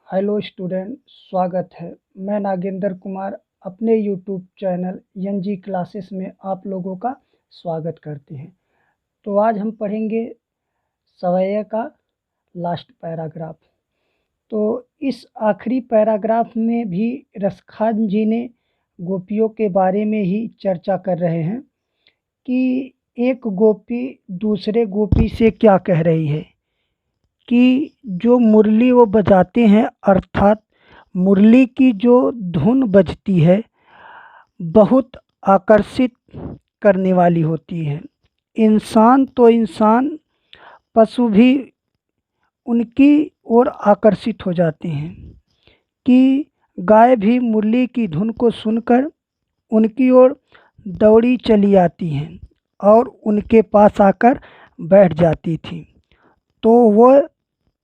Hello student, स्वागत है। मैं नागेंद्र कुमार अपने यूट्यूब चैनल एनजी क्लासेस में आप लोगों का स्वागत करते हैं। तो आज हम पढ़ेंगे सवैया का लास्ट पैराग्राफ। तो इस आखिरी पैराग्राफ में भी रसखान जी ने गोपियों के बारे में ही चर्चा कर रहे हैं कि एक गोपी दूसरे गोपी से क्या कह रही है कि जो मुरली वो बजाते हैं, अर्थात मुरली की जो धुन बजती है बहुत आकर्षित करने वाली होती है। इंसान तो इंसान, पशु भी उनकी ओर आकर्षित हो जाते हैं कि गाय भी मुरली की धुन को सुनकर उनकी ओर दौड़ी चली आती हैं और उनके पास आकर बैठ जाती थी। तो वह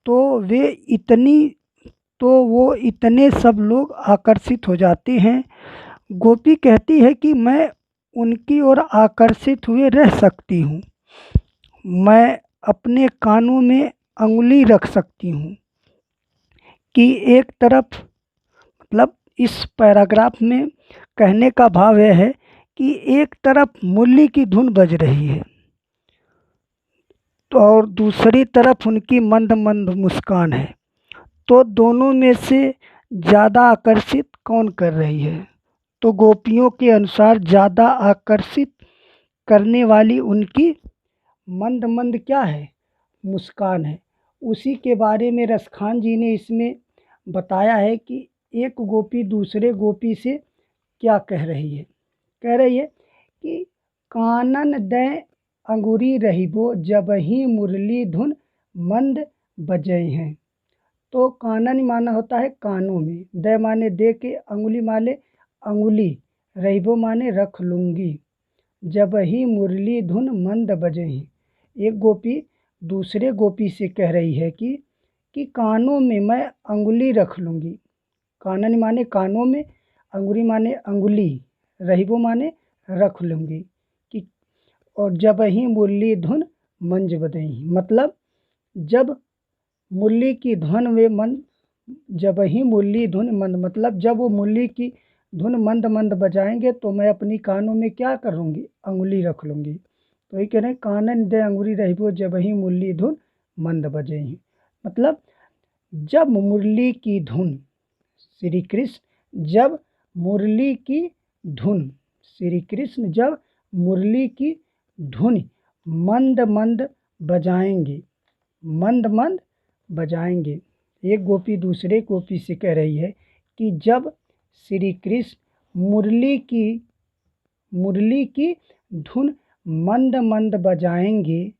तो वे इतनी तो वो इतने सब लोग आकर्षित हो जाते हैं। गोपी कहती है कि मैं उनकी ओर आकर्षित हुए रह सकती हूँ, मैं अपने कानों में अंगुली रख सकती हूँ कि एक तरफ, मतलब इस पैराग्राफ में कहने का भाव यह है कि एक तरफ मुरली की धुन बज रही है तो और दूसरी तरफ उनकी मंद मंद मुस्कान है, तो दोनों में से ज़्यादा आकर्षित कौन कर रही है? तो गोपियों के अनुसार ज़्यादा आकर्षित करने वाली उनकी मंद मंद क्या है? मुस्कान है। उसी के बारे में रसखान जी ने इसमें बताया है कि एक गोपी दूसरे गोपी से क्या कह रही है। कह रही है कि कानन दे अंगूरी रहिबो जब ही मुरली धुन मंद बजे हैं। तो कानन माना होता है कानों में, दे माने दे के, अंगुली माने अंगुली, रहिबो माने रख लूँगी, जब ही मुरली धुन मंद बजे हैं। एक गोपी दूसरे गोपी से कह रही है कि कानों में मैं अंगुली रख लूँगी। कानन माने कानों में, अंगुली माने अंगुली, रहिबो माने रख लूँगी कि और जब ही मुरली धुन मंज बजही, मतलब जब मुरली की धुन वे मंद, जब ही मुरली धुन मंद, मतलब जब वो मुरली की धुन मंद मंद बजाएंगे तो मैं अपनी कानों में क्या करूँगी? अंगुली रख लूँगी। तो ये कह रहे हैं कानन दे अंगुली रहिबो जब ही मुरली धुन मंद बजे ही, मतलब जब मुरली की धुन, श्री कृष्ण जब मुरली की धुन, श्री कृष्ण जब मुरली की धुन मंद मंद बजाएंगे, मंद मंद बजाएंगे। एक गोपी दूसरे गोपी से कह रही है कि जब श्री कृष्ण मुरली की धुन मंद मंद बजाएंगे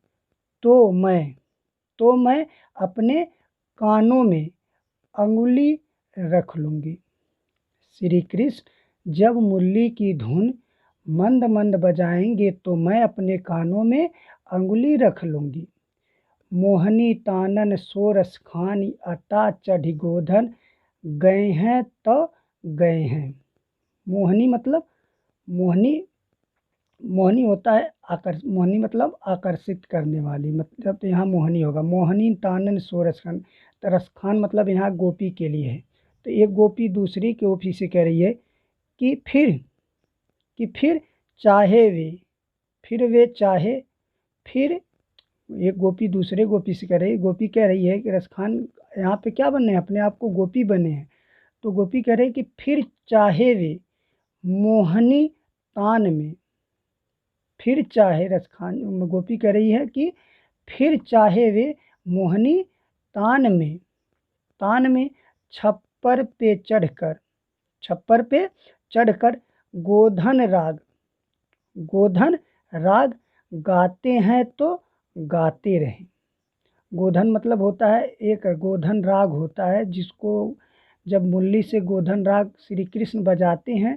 तो मैं अपने कानों में अंगुली रख लूँगी। श्री कृष्ण जब मुरली की धुन मंद मंद बजाएंगे तो मैं अपने कानों में अंगुली रख लूँगी। मोहनी तानन सोरस खानी अटा चढ़ी गोधन गए हैं तो गए हैं। मोहनी मतलब मोहनी होता है मोहनी मतलब आकर्षित करने वाली, मतलब तो यहाँ मोहनी होगा। मोहनी तानन सोरस खान, तो रसखान मतलब यहाँ गोपी के लिए है। तो एक गोपी दूसरी गोपी से कह रही है कि फिर चाहे वे, फिर एक गोपी दूसरे गोपी से कह रही है, गोपी कह रही है कि रसखान यहाँ पे क्या बने हैं? अपने आप को गोपी बने हैं। तो गोपी कह रही है कि फिर चाहे वे मोहनी तान में, फिर चाहे, रसखान गोपी कह रही है कि फिर चाहे वे मोहनी तान में छप्पर पे चढ़कर गोधन राग गाते हैं तो गाते रहें। गोधन मतलब होता है, एक गोधन राग होता है जिसको जब मुरली से गोधन राग श्री कृष्ण बजाते हैं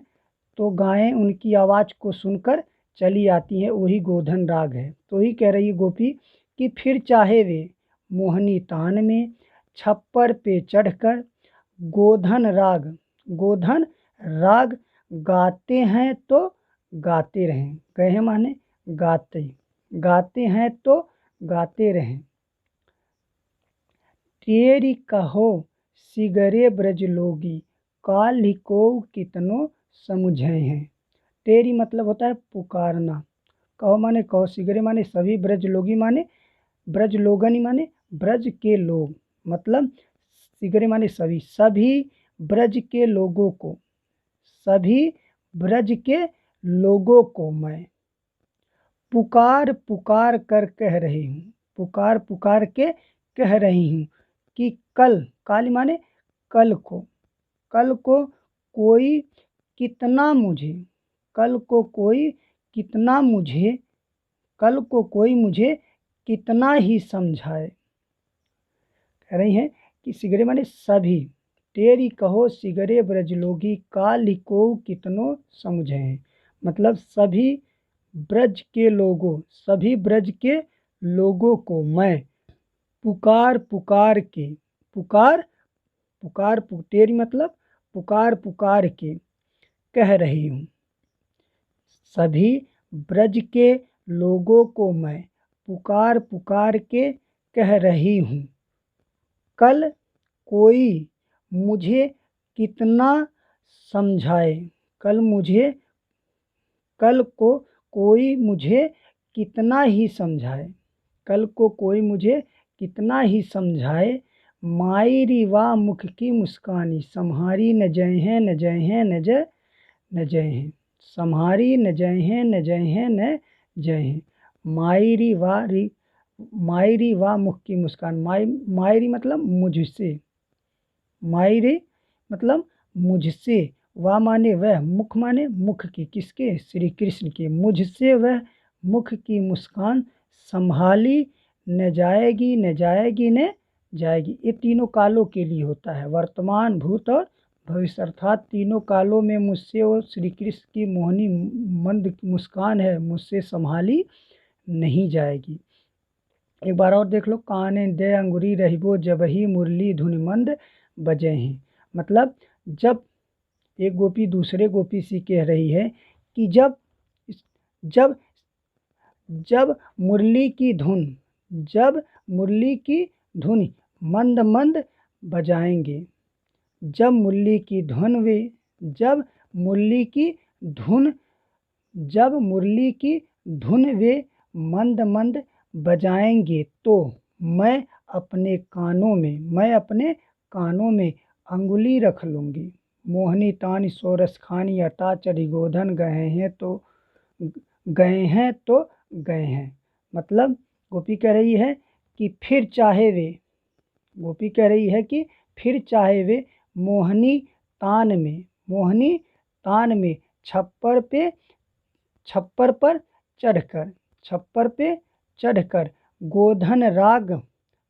तो गायें उनकी आवाज़ को सुनकर चली आती हैं, वही गोधन राग है। तो ही कह रही है गोपी कि फिर चाहे वे मोहनी तान में छप्पर पे चढ़कर गोधन राग गाते हैं तो गाते रहें। गए माने गाते हैं तो गाते रहें। तेरी कहो सिगरे ब्रज लोगी काल्हि को कितनो समुझे हैं। तेरी मतलब होता है पुकारना। कहो माने कहो, सिगरे माने सभी, ब्रज लोगी माने ब्रज लोगनी माने ब्रज के लोग, मतलब सिगरे माने सभी, सभी ब्रज के लोगों को, सभी ब्रज के लोगों को मैं पुकार पुकार कर कह रही हूँ, पुकार पुकार के कह रही हूँ कि काल माने कल को, कल को कोई कितना मुझे, कल को कोई कितना मुझे, कल को कोई मुझे कितना ही समझाए। कह रही हैं कि सिगरे माने सभी, तेरी कहो सिगरे ब्रज लोगी काल्हि को कितनो समझे हैं, मतलब सभी ब्रज के लोगों, सभी ब्रज के लोगों को मैं पुकार पुकार के, पुकार पुकार तेरी मतलब पुकार पुकार के कह रही हूँ, सभी ब्रज के लोगों को मैं पुकार पुकार के कह रही हूँ, कल कोई मुझे कितना समझाए, कल को कोई मुझे कितना ही समझाए, कल को कोई मुझे कितना ही समझाए। मायरी वाह मुख की मुस्कानी सम्हारी न जय हैं न जय हैं न जय न जय हैं, सम्हारी न जय हैं न जय हैं न जय हैं। मायरी वाह मुख की मुस्कान, मायरी मतलब मुझसे, मायरी मतलब मुझसे, वाह माने वह, मुख माने मुख की, किसके, श्री कृष्ण के, मुझसे वह मुख की मुस्कान संभाली न जाएगी न जाएगी न जाएगी। ये तीनों कालों के लिए होता है, वर्तमान, भूत और भविष्य, अर्थात तीनों कालों में मुझसे वो श्री कृष्ण की मोहनी मंद मुस्कान है, मुझसे संभाली नहीं जाएगी। एक बार और देख लो, काने दे अंगुरी रहिबो जबहि मुरली धुन मंद बजे हैं, मतलब जब एक गोपी दूसरे गोपी से कह रही है कि जब जब जब मुरली की धुन, जब मुरली की धुन मंद मंद बजाएंगे, जब मुरली की धुन वे, जब मुरली की धुन, जब मुरली की धुन वे मंद मंद बजाएंगे तो मैं अपने कानों में अंगुली रख लूँगी। मोहनी तानी सोरस खानी अटा चढ़ी गोधन गए हैं तो गए हैं तो गए हैं, मतलब गोपी कह रही है कि फिर चाहे वे, गोपी कह रही है कि फिर चाहे वे मोहनी तान में छप्पर पर चढ़कर गोधन राग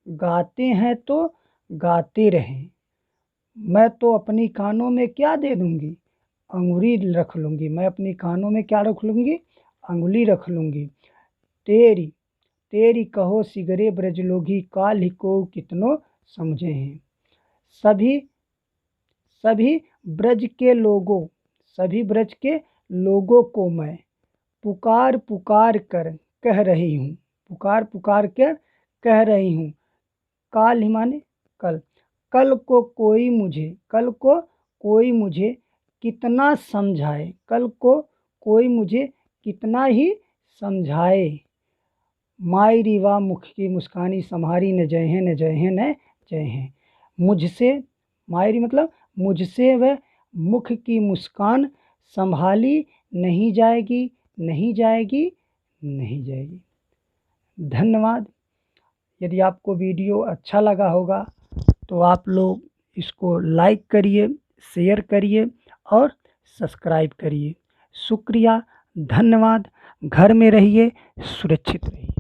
गाते हैं तो गाते रहें। मैं तो अपनी कानों में क्या दे दूँगी, अंगुली रख लूँगी, मैं अपनी कानों में क्या रख लूँगी, अंगुली रख लूँगी। तेरी कहो सिगरे ब्रज लोगी काल्हि को कितनो समझे हैं। सभी ब्रज के लोगों को मैं पुकार पुकार कर कह रही हूँ, पुकार पुकार कर कह रही हूँ, काल ही माने कल, कल को कोई मुझे कितना समझाए, कल को कोई मुझे कितना ही समझाए। मायरी वाह मुख की मुस्कानी सम्हारी न जय हैं न जय हैं न जय हैं। मुझसे, मायरी मतलब मुझसे वह मुख की मुस्कान संभाली नहीं जाएगी नहीं जाएगी नहीं जाएगी। धन्यवाद। यदि आपको वीडियो अच्छा लगा होगा तो आप लोग इसको लाइक करिए, शेयर करिए और सब्सक्राइब करिए। शुक्रिया, धन्यवाद। घर में रहिए, सुरक्षित रहिए।